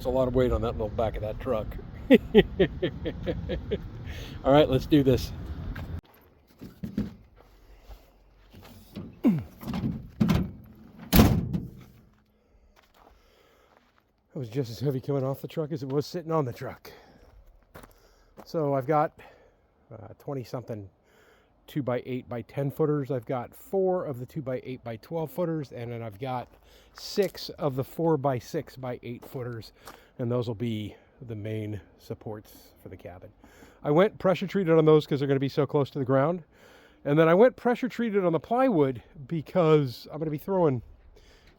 It's a lot of weight on that little back of that truck. All right, let's do this. It was just as heavy coming off the truck as it was sitting on the truck. So I've got 20 something 2x8x10 footers. I've got 4 of the 2x8x12 footers, and then I've got 6 of the 4x6x8 footers, and those will be the main supports for the cabin. I went pressure treated on those because they're going to be so close to the ground, and then I went pressure treated on the plywood because I'm going to be throwing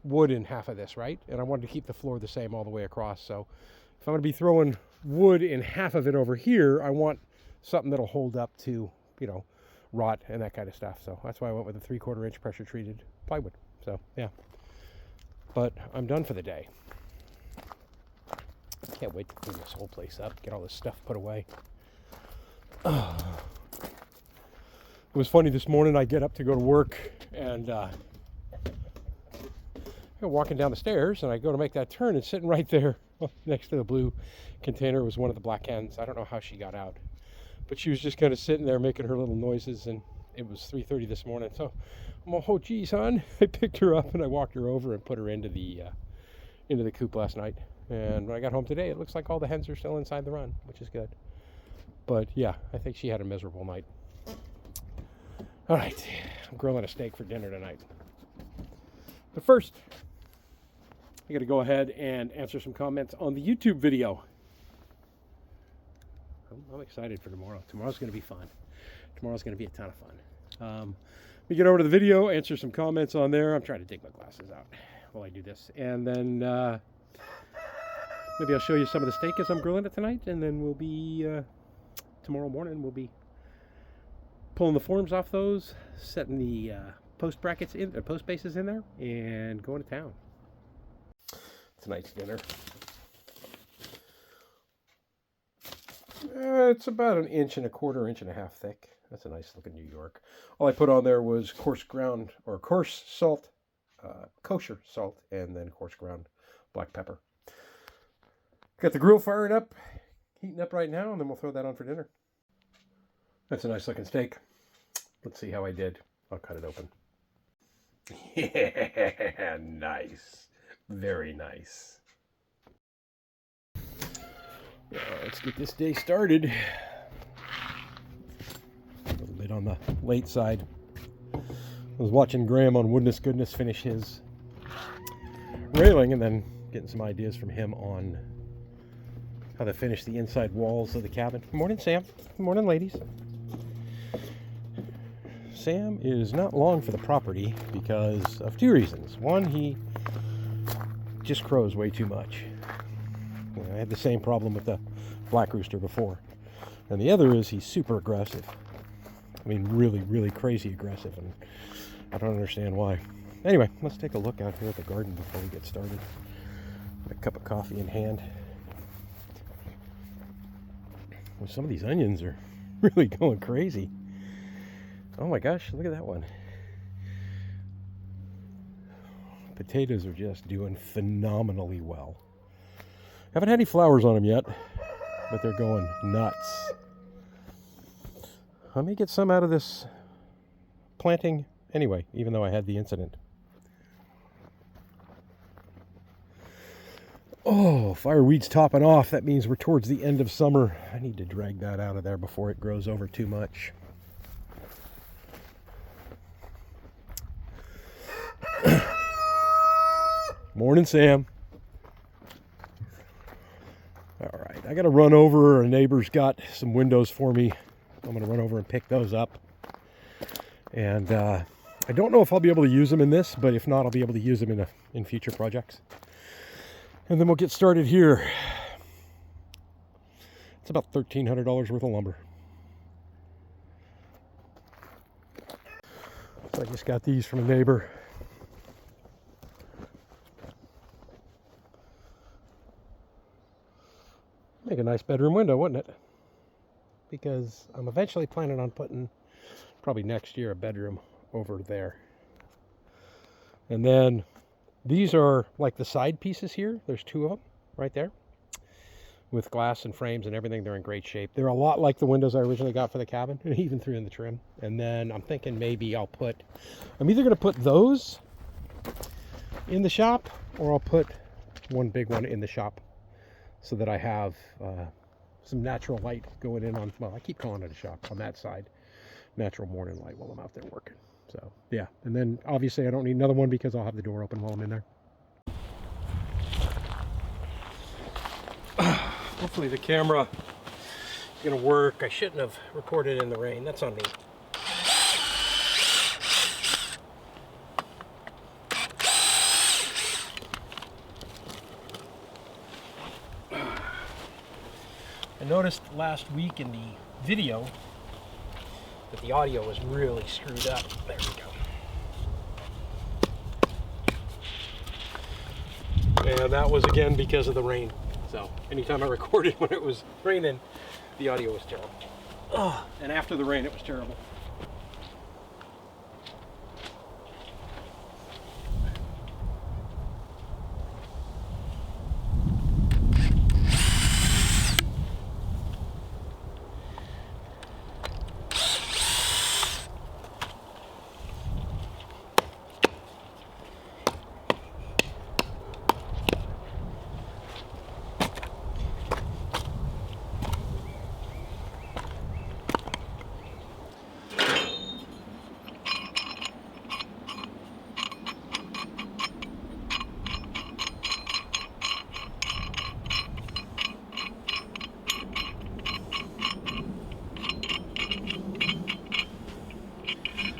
wood in half of this, right? And I wanted to keep the floor the same all the way across. So if I'm going to be throwing wood in half of it over here, I want something that'll hold up to, you know, rot and that kind of stuff. So that's why I went with a 3/4 inch pressure treated plywood. So yeah, but I'm done for the day. Can't wait to clean this whole place up, get all this stuff put away. It was funny this morning. I get up to go to work, and walking down the stairs, and I go to make that turn, and sitting right there next to the blue container was one of the black hens. I don't know how she got out, but she was just kind of sitting there making her little noises, and it was 3:30 this morning. So I'm like, oh geez, hon. I picked her up and I walked her over and put her into the coop last night. And when I got home today, it looks like all the hens are still inside the run, which is good. But yeah, I think she had a miserable night. All right, I'm grilling a steak for dinner tonight. But first, I got to go ahead and answer some comments on the YouTube video. I'm excited for tomorrow. Tomorrow's going to be fun. Tomorrow's going to be a ton of fun. We get over to the video, answer some comments on there. I'm trying to take my glasses out while I do this. And then maybe I'll show you some of the steak as I'm grilling it tonight. And then we'll be, tomorrow morning, we'll be pulling the forms off those, setting the post brackets in, post bases in there, and going to town. Tonight's dinner. It's about 1 1/4 1.5 inches thick. That's a nice looking New York. All I put on there was coarse salt, kosher salt, and then coarse ground black pepper. Got the grill firing up, heating up right now, and then we'll throw that on for dinner. That's a nice looking steak. Let's see how I did. I'll cut it open. Yeah, nice. Very nice. Let's get this day started. A little bit on the late side. I was watching Graham on Woodness Goodness finish his railing, and then getting some ideas from him on how to finish the inside walls of the cabin. Good morning, Sam. Good morning, ladies. Sam is not long for the property because of 2 reasons. One, he just crows way too much. I had the same problem with the black rooster before. And the other is he's super aggressive. I mean, really, really crazy aggressive, and I don't understand why. Anyway, let's take a look out here at the garden before we get started. A cup of coffee in hand. Well, some of these onions are really going crazy. Oh my gosh, look at that one. Potatoes are just doing phenomenally well. Haven't had any flowers on them yet, but they're going nuts. I may get some out of this planting anyway, even though I had the incident. Oh, fireweed's topping off. That means we're towards the end of summer. I need to drag that out of there before it grows over too much. Morning, Sam. All right, I got to run over. A neighbor's got some windows for me. I'm going to run over and pick those up. And I don't know if I'll be able to use them in this, but if not, I'll be able to use them in future projects. And then we'll get started here. It's about $1,300 worth of lumber. So I just got these from a neighbor. Make a nice bedroom window, wouldn't it? Because I'm eventually planning on putting, probably next year, a bedroom over there. And then these are like the side pieces here. There's 2 of them right there. with glass and frames and everything. They're in great shape. They're a lot like the windows I originally got for the cabin, and even threw in the trim. And then I'm thinking maybe I'm either going to put those in the shop, or I'll put one big one in the shop so that I have some natural light going in on, well, I keep calling it a shop, on that side. Natural morning light while I'm out there working. So yeah, and then obviously I don't need another one because I'll have the door open while I'm in there. Hopefully the camera is gonna work. I shouldn't have recorded in the rain. That's on me. I noticed last week in the video that the audio was really screwed up. There we go. And that was again because of the rain. So anytime I recorded when it was raining, the audio was terrible. And after the rain, it was terrible.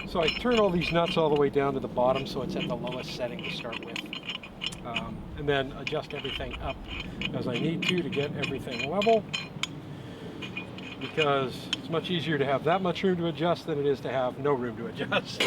So I turn all these nuts all the way down to the bottom so it's at the lowest setting to start with. And then adjust everything up as I need to get everything level, because it's much easier to have that much room to adjust than it is to have no room to adjust.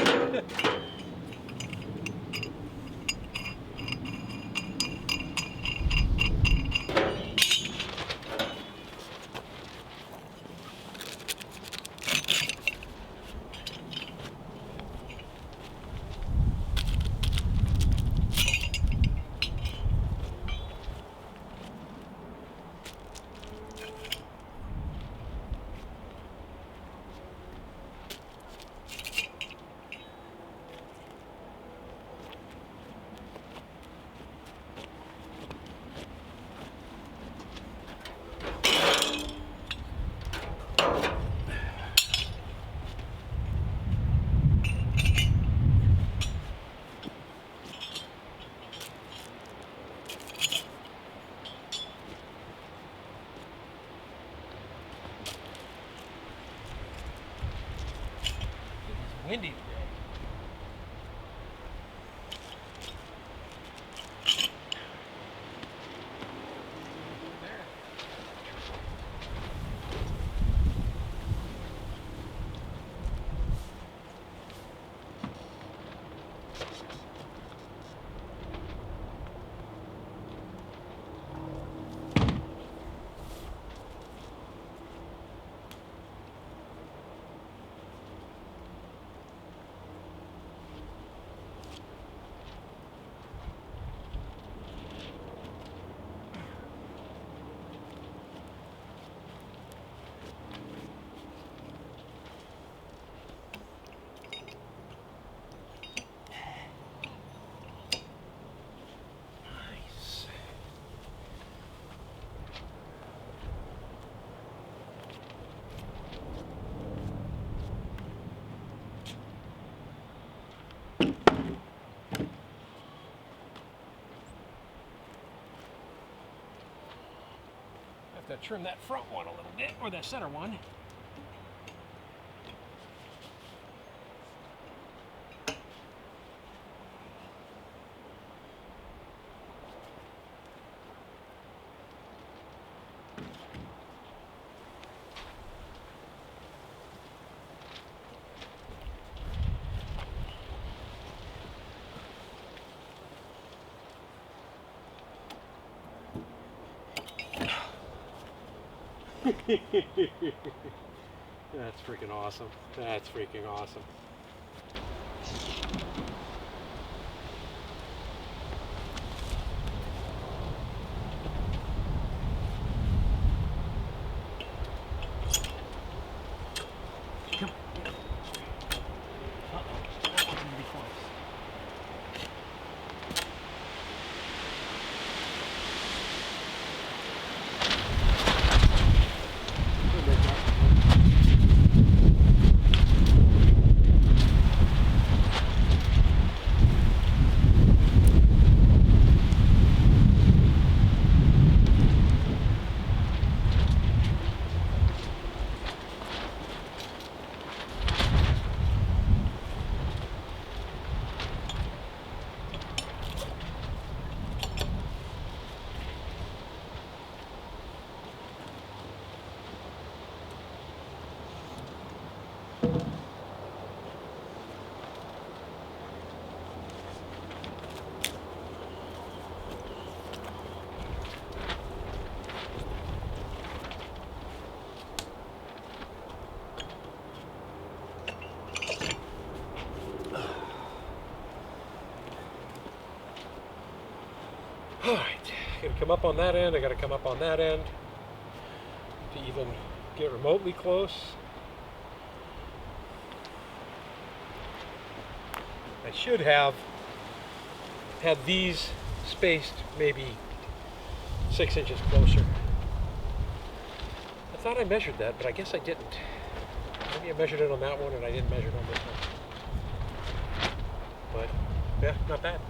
Windy today. To trim that front one a little bit, or the center one. That's freaking awesome. That's freaking awesome. I gotta come up on that end, I gotta come up on that end to even get remotely close. I should have had these spaced maybe 6 inches closer. I thought I measured that, but I guess I didn't. Maybe I measured it on that one and I didn't measure it on this one. But yeah, not bad.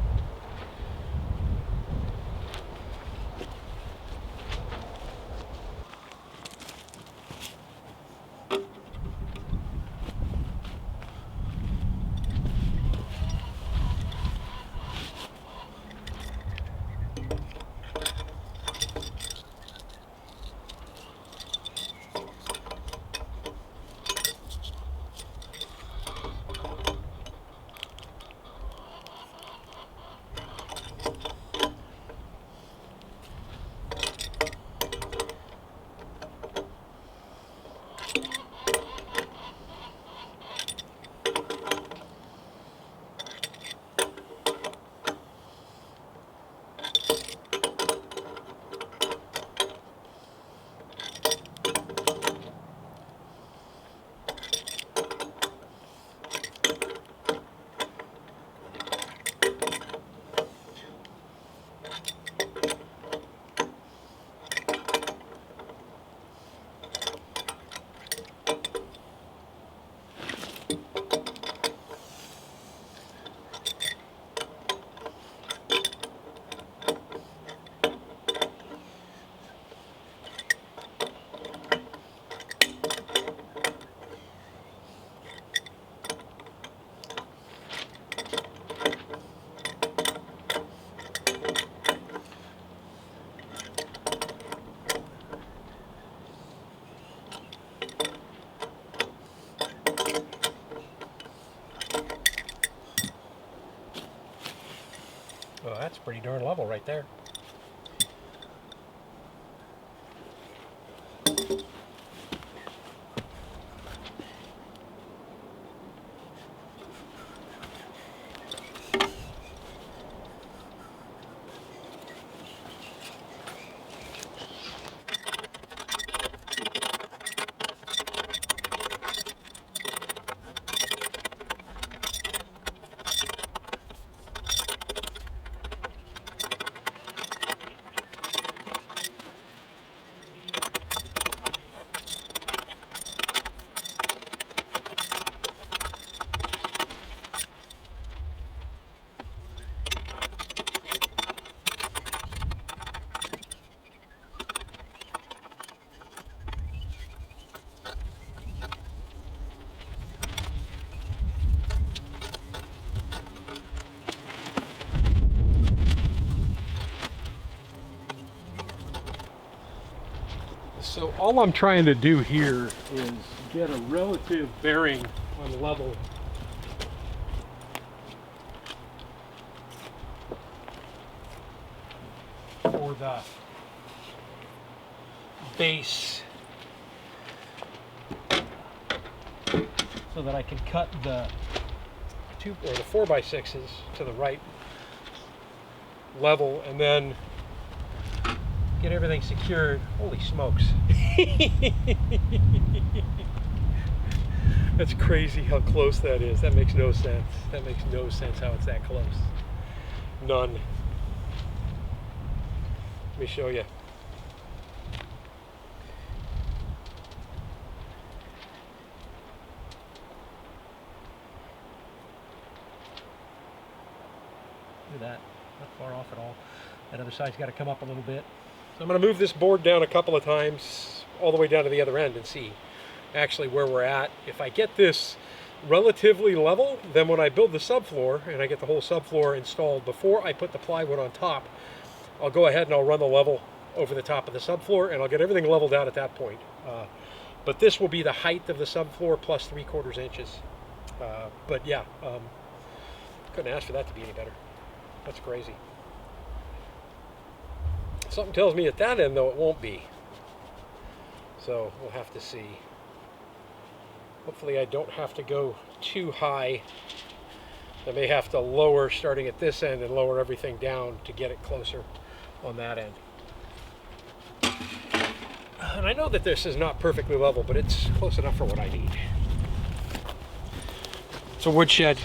Well, that's pretty darn level right there. So all I'm trying to do here is get a relative bearing on level. For the base, so that I can cut the 4x6s to the right level and then get everything secured. Holy smokes. That's crazy how close that is. That makes no sense. That makes no sense how it's that close. None. Let me show you. Look at that. Not far off at all. That other side's got to come up a little bit. So I'm going to move this board down a couple of times all the way down to the other end and see actually where we're at. If I get this relatively level, then when I build the subfloor and I get the whole subfloor installed before I put the plywood on top, I'll go ahead and I'll run the level over the top of the subfloor and I'll get everything leveled out at that point. But this will be the height of the subfloor plus 3/4 inches. But yeah, couldn't ask for that to be any better. That's crazy. Something tells me at that end, though, it won't be. So we'll have to see. Hopefully I don't have to go too high. I may have to lower starting at this end and lower everything down to get it closer. on that end. And I know that this is not perfectly level, but it's close enough for what I need. It's a woodshed.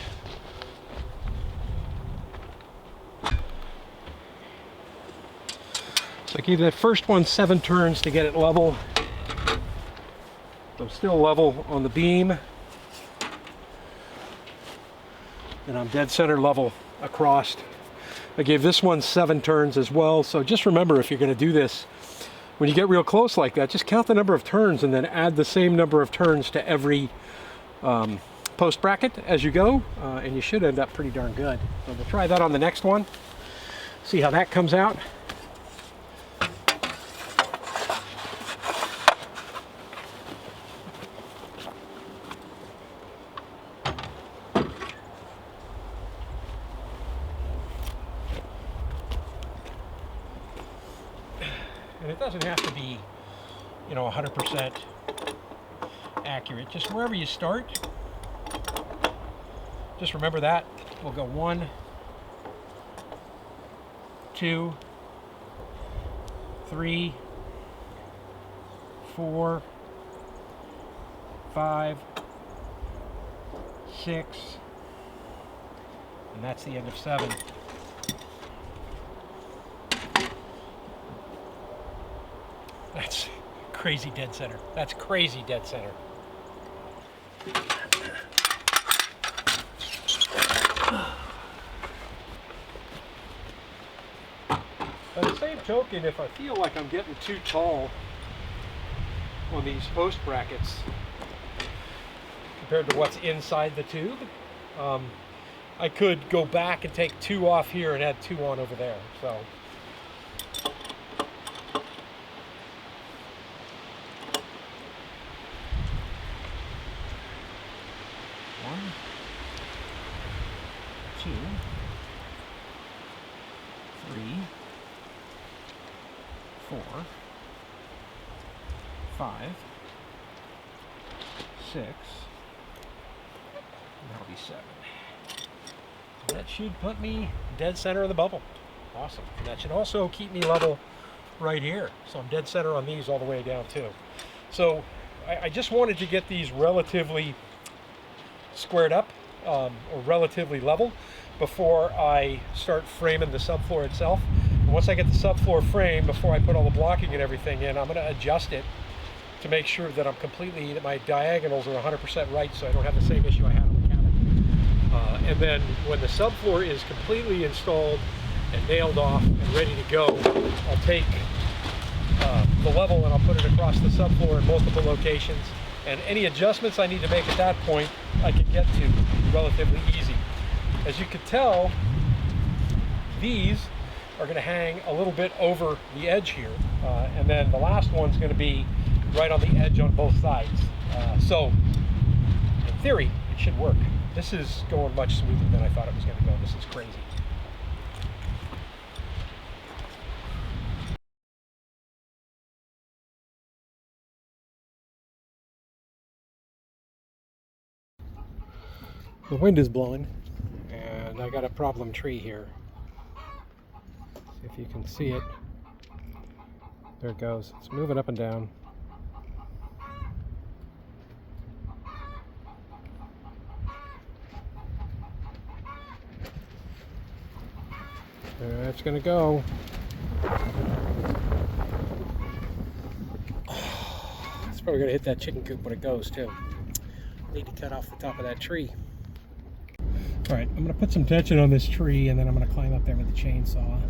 So I gave that first one 7 turns to get it level. I'm still level on the beam. And I'm dead center level across. I gave this one 7 turns as well. So just remember, if you're going to do this, when you get real close like that, just count the number of turns and then add the same number of turns to every post bracket as you go, and you should end up pretty darn good. So we'll try that on the next one, see how that comes out. And it doesn't have to be, 100% accurate. Just wherever you start, just remember that. We'll go 1, 2, 3, 4, 5, 6, and that's the end of 7. That's crazy dead center. That's crazy dead center. By the same token, if I feel like I'm getting too tall on these post brackets compared to what's inside the tube, I could go back and take 2 off here and add 2 on over there. So. 2, 3, 4, 5, 6, and that'll be 7. That should put me dead center of the bubble. Awesome. And that should also keep me level right here. So I'm dead center on these all the way down too. So I just wanted to get these relatively squared up, or relatively level, before I start framing the subfloor itself. And once I get the subfloor frame, before I put all the blocking and everything in, I'm going to adjust it to make sure that that my diagonals are 100% right, so I don't have the same issue I had on the cabin. And then when the subfloor is completely installed and nailed off and ready to go, I'll take the level and I'll put it across the subfloor in multiple locations. And any adjustments I need to make at that point, I can get to relatively easy. As you can tell, these are going to hang a little bit over the edge here. And then the last one's going to be right on the edge on both sides. So, in theory, it should work. This is going much smoother than I thought it was going to go. This is crazy. The wind is blowing, and I got a problem tree here. See if you can see it. There it goes. It's moving up and down. There it's gonna go. It's probably gonna hit that chicken coop when it goes too. Need to cut off the top of that tree. All right, I'm gonna put some tension on this tree, and then I'm gonna climb up there with the chainsaw.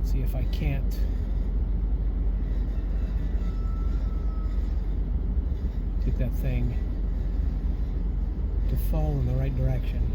See if I can't get that thing to fall in the right direction.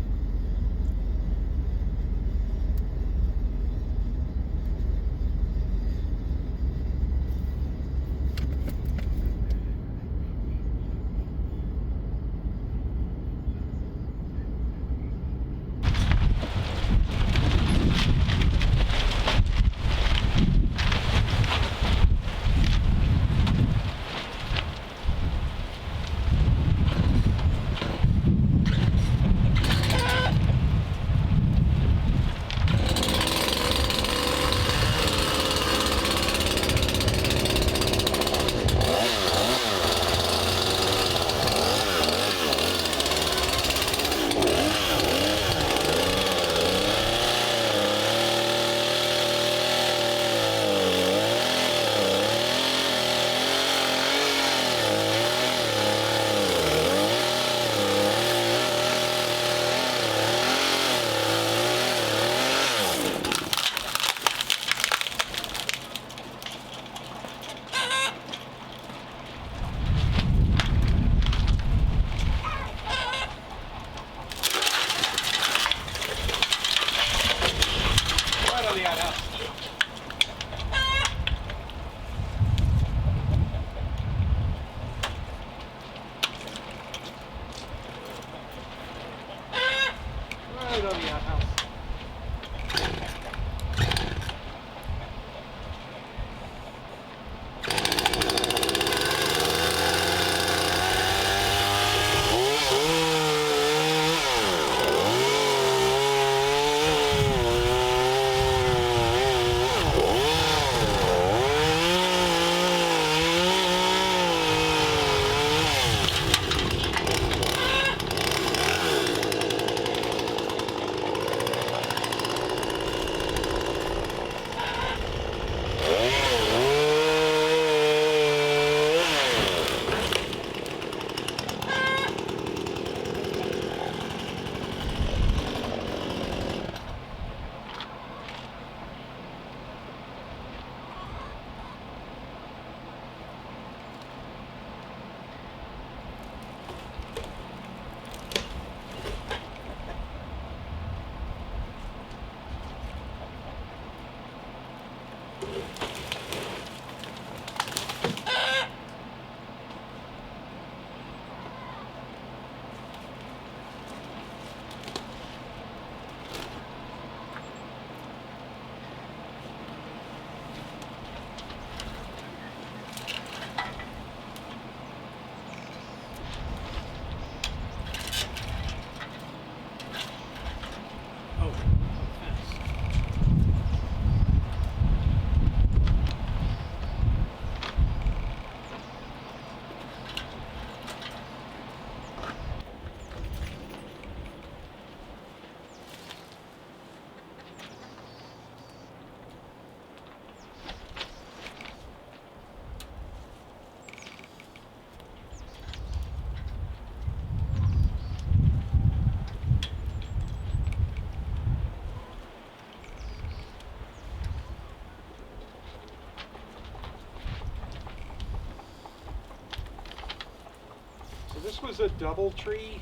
this was a double tree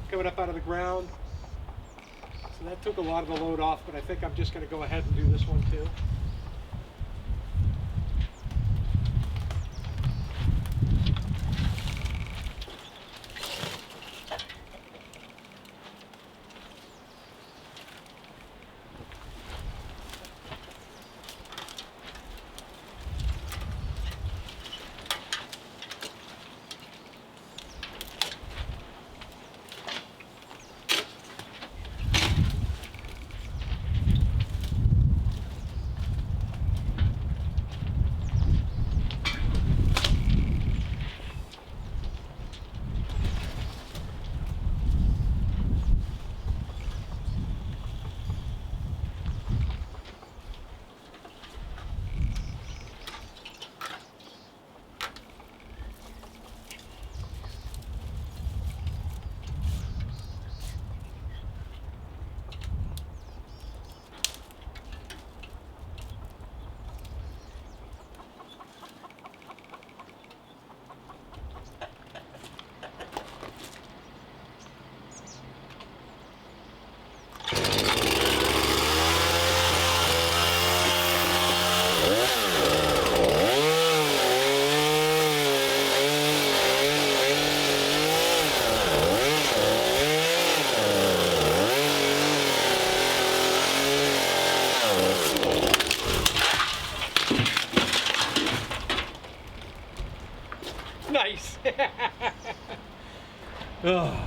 coming up out of the ground. So that took a lot of the load off, but I think I'm just going to go ahead and do this one too. Nice. Oh.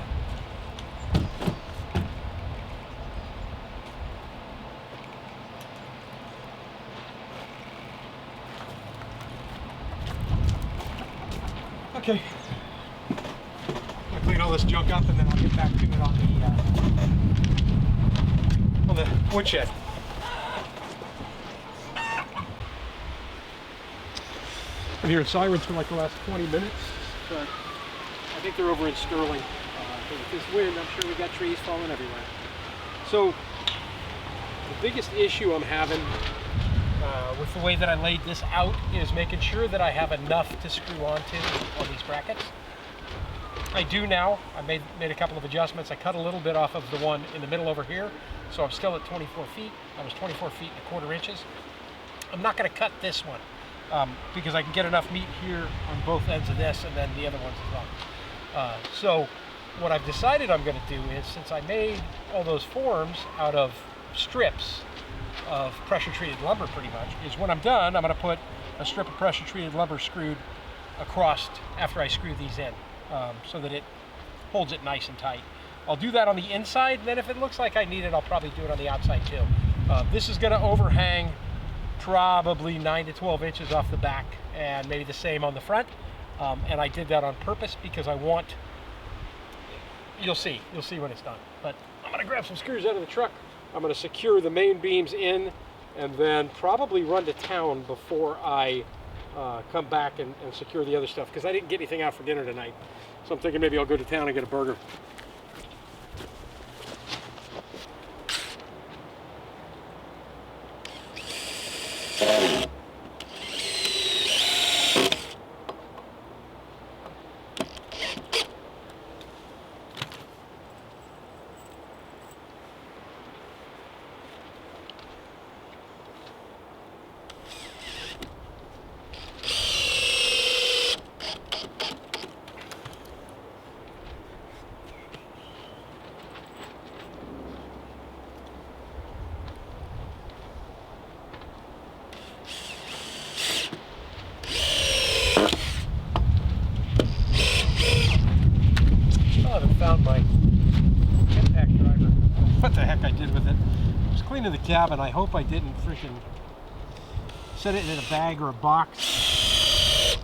Okay. I'm gonna clean all this junk up and then I'll get back to it on the woodshed. Been hearing sirens for like the last 20 minutes, but I think they're over in Sterling. But with this wind, I'm sure we got trees falling everywhere. So the biggest issue I'm having with the way that I laid this out is making sure that I have enough to screw onto on these brackets. I do now. I made a couple of adjustments. I cut a little bit off of the one in the middle over here, so I'm still at 24 feet. I was 24 feet and 1/4 inches. I'm not going to cut this one. Because I can get enough meat here on both ends of this and then the other ones as well. So what I've decided I'm going to do is, since I made all those forms out of strips of pressure treated lumber pretty much, is when I'm done I'm going to put a strip of pressure treated lumber screwed across after I screw these in, so that it holds it nice and tight. I'll do that on the inside, and then if it looks like I need it, I'll probably do it on the outside too. This is going to overhang probably 9 to 12 inches off the back, and maybe the same on the front. And I did that on purpose because I want, you'll see when it's done. But I'm gonna grab some screws out of the truck. I'm gonna secure the main beams in, and then probably run to town before I come back and secure the other stuff, because I didn't get anything out for dinner tonight. So I'm thinking maybe I'll go to town and get a burger. Found my impact driver. What the heck I did with it. I was cleaning the cabin. I hope I didn't freaking set it in a bag or a box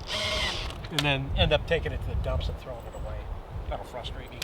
and then end up taking it to the dumps and throwing it away. That'll frustrate me.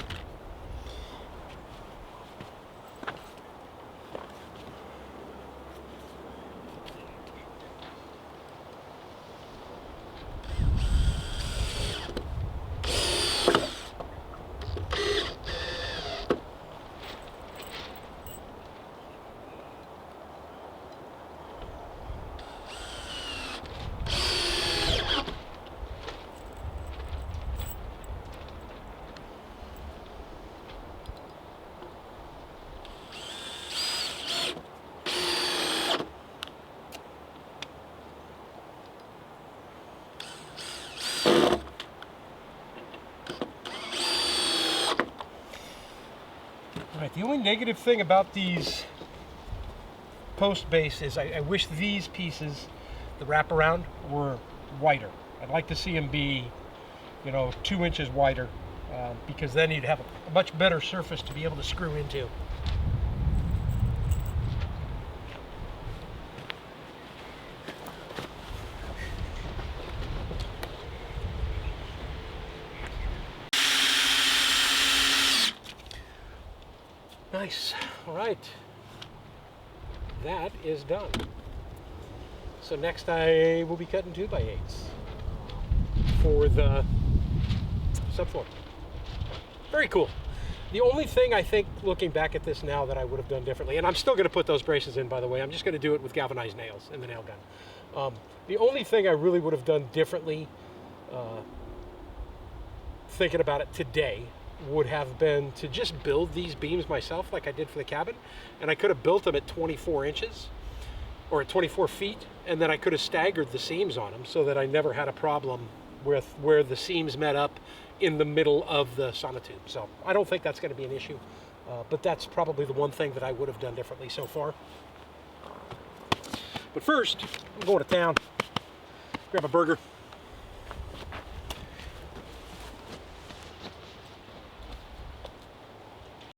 The only negative thing about these post base is I wish these pieces, the wraparound, were wider. I'd like to see them be, you know, 2 inches wider, because then you'd have a much better surface to be able to screw into. Nice. All right. That is done. So next I will be cutting 2x8s for the subfloor. Very cool. The only thing I think, looking back at this now, that I would have done differently, and I'm still going to put those braces in, by the way. I'm just going to do it with galvanized nails in the nail gun. The only thing I really would have done differently, thinking about it today, would have been to just build these beams myself like I did for the cabin, and I could have built them at 24 inches or at 24 feet, and then I could have staggered the seams on them so that I never had a problem with where the seams met up in the middle of the sonotube. So I don't think that's going to be an issue, but that's probably the one thing that I would have done differently so far. But first, I'm going to town, grab a burger.